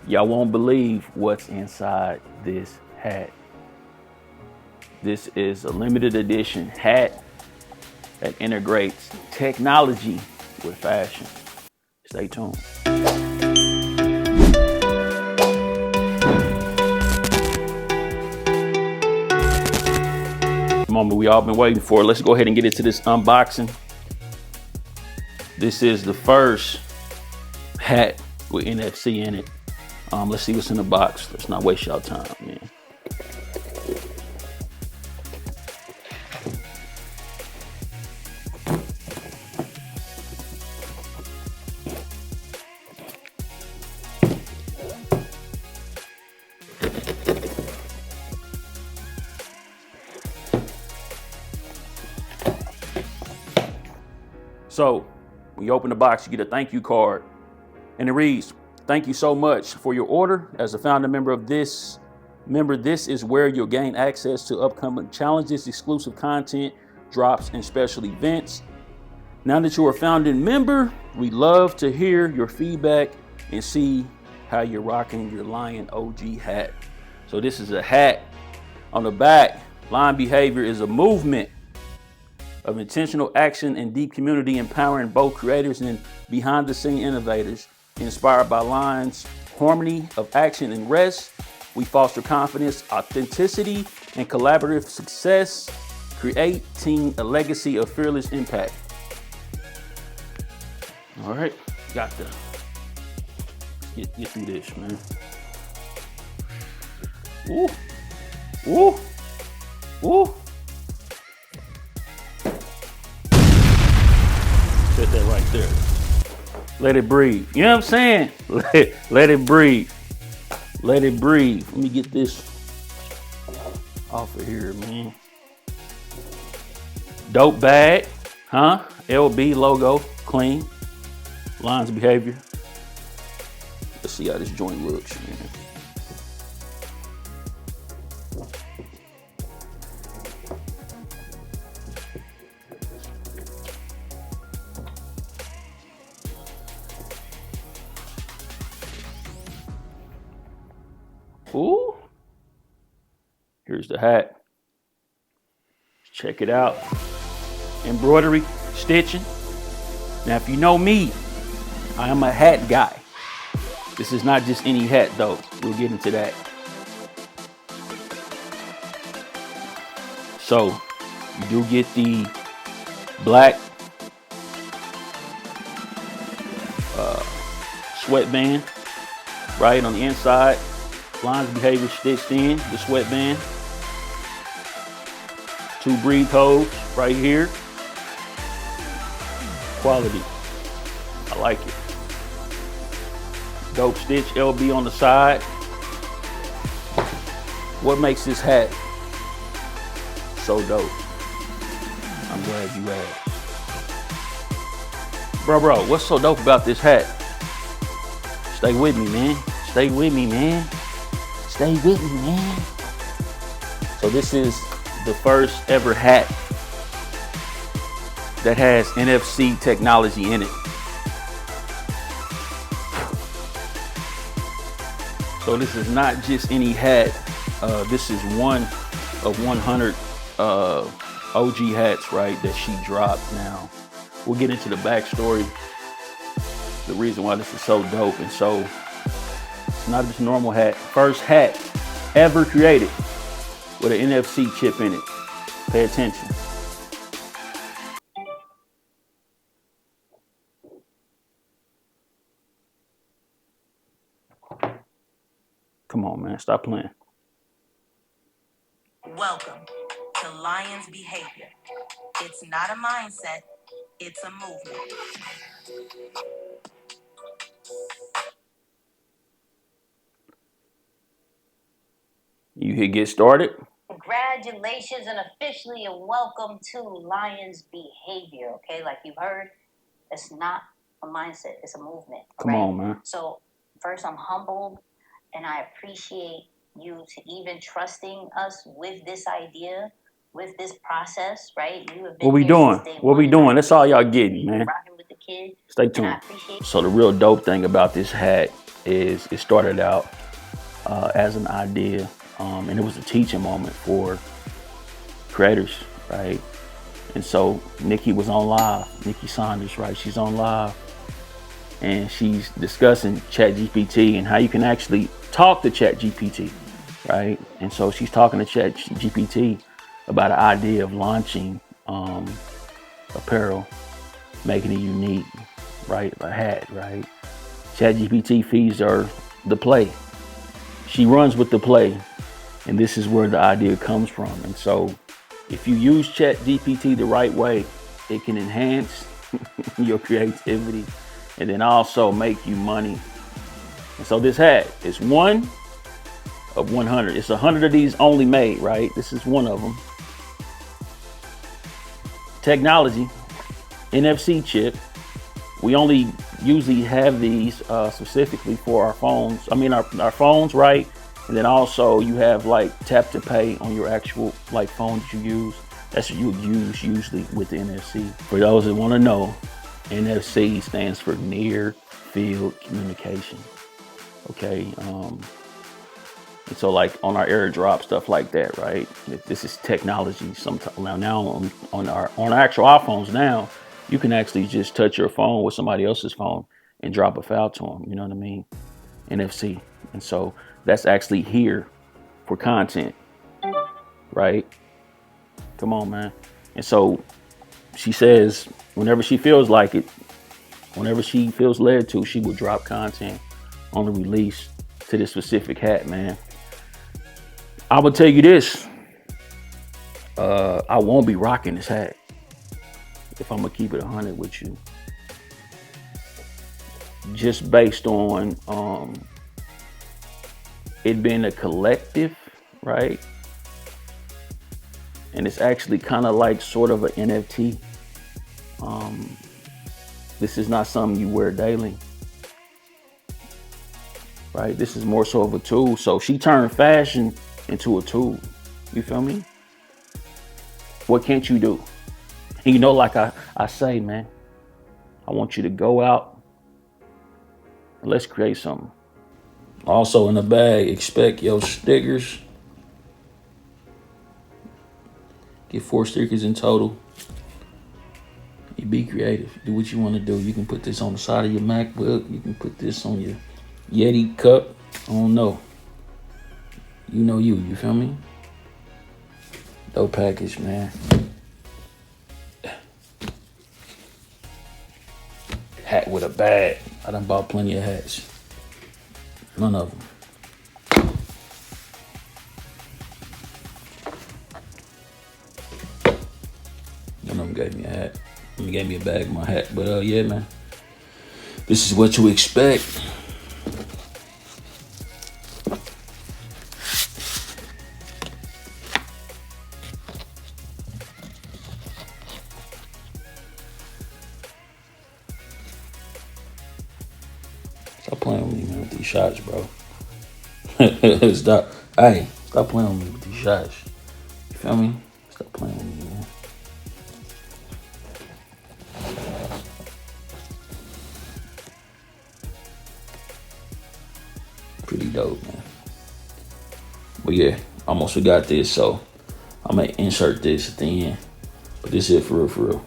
Y'all won't believe what's inside this hat. This is a limited edition hat that integrates technology with fashion. Stay tuned. The moment we all been waiting for. Let's go ahead and get into this unboxing. This is the first hat with NFC in it. Let's see what's in the box. Let's not waste y'all time, man. So when you open the box, you get a thank you card, and it reads, "Thank you so much for your order. As a founder member, this is where you'll gain access to upcoming challenges, exclusive content, drops, and special events. Now that you're a founding member, we love to hear your feedback and see how you're rocking your Lion OG hat." So this is a hat. On the back, Lion Behavior is a movement of intentional action and deep community, empowering both creators and behind-the-scene innovators. Inspired by Lion's harmony of action and rest, we foster confidence, authenticity, and collaborative success, creating a legacy of fearless impact. All right, got to get through this, man. Ooh, ooh, ooh. Set that right there. Let it breathe. You know what I'm saying? Let it breathe. Let it breathe. Let me get this off of here, man. Dope bag, huh? LB logo, clean. Lion's Behavior. Let's see how this joint looks, man. Ooh. Here's the hat. Check it out. Embroidery, stitching. Now, if you know me, I am a hat guy. This is not just any hat, though. We'll get into that. So, you do get the black sweatband, right on the inside. Lion's Behavior stitched in the sweatband. 2 breathe holes right here. Quality. I like it. Dope stitch LB on the side. What makes this hat so dope? I'm glad you asked. Bro, what's so dope about this hat? Stay with me, man. Stay with me, man. Stay with me, man. So this is the first ever hat that has NFC technology in it. So this is not just any hat. This is one of 100 OG hats, right, that she dropped. Now, we'll get into the backstory, the reason why this is so dope. And so, it's not just a normal hat. First hat ever created with an NFC chip in it. Pay attention. Come on, man, stop playing. Welcome to Lion's Behavior. It's not a mindset, it's a movement. You hit get started. Congratulations and officially a welcome to Lion's Behavior. Okay, like you've heard, it's not a mindset, it's a movement. Come on, man. So first, I'm humbled and I appreciate you to even trusting us with this idea, with this process, right? You have been what we doing? What we doing? That's all y'all getting, man. Rocking with the kid. Stay tuned. So the real dope thing about this hat is it started out as an idea, and it was a teaching moment for creators, right? And so Nicky was on live, Nicky Saunders, right? She's on live and she's discussing ChatGPT and how you can actually talk to ChatGPT, right? And so she's talking to ChatGPT about an idea of launching apparel, making it unique, right? A hat, right? ChatGPT feeds her the play. She runs with the play, and this is where the idea comes from. And so if you use ChatGPT the right way, it can enhance your creativity and then also make you money. And so this hat is one of 100. It's 100 of these only made, right? This is one of them. Technology, NFC chip. We only usually have these specifically for our phones. I mean, our phones, right? And then also you have like tap to pay on your actual like phone that you use. That's what you would use usually with the NFC. For those that want to know, NFC stands for near field communication. Okay. And so like on our AirDrop, stuff like that, right? This is technology. Sometimes now on our actual iPhones now, you can actually just touch your phone with somebody else's phone and drop a file to them. You know what I mean? NFC. And so that's actually here for content, right? Come on, man. And so she says whenever she feels like it, whenever she feels led to, she will drop content on the release to this specific hat, man. I will tell you this. I won't be rocking this hat if I'm gonna keep it 100 with you. Just based on it being a collective, right? And it's actually kind of like sort of an NFT. This is not something you wear daily, right? This is more so of a tool. So she turned fashion into a tool. You feel me? What can't you do? And you know, like I say, man, I want you to go out and let's create something. Also in the bag, expect your stickers. Get 4 stickers in total. You be creative. Do what you want to do. You can put this on the side of your MacBook. You can put this on your Yeti cup. I don't know. You know you feel me? Dope package, man. Hat with a bag. I done bought plenty of hats. None of them. None of them gave me a hat. They gave me a bag of my hat. But yeah, man. This is what you expect. Stop playing with me, man, with these shots, bro. Stop playing with me with these shots. You feel me? Stop playing with me, man. Pretty dope, man. But yeah, almost forgot this, so I'm gonna insert this at the end. But this is it for real, for real.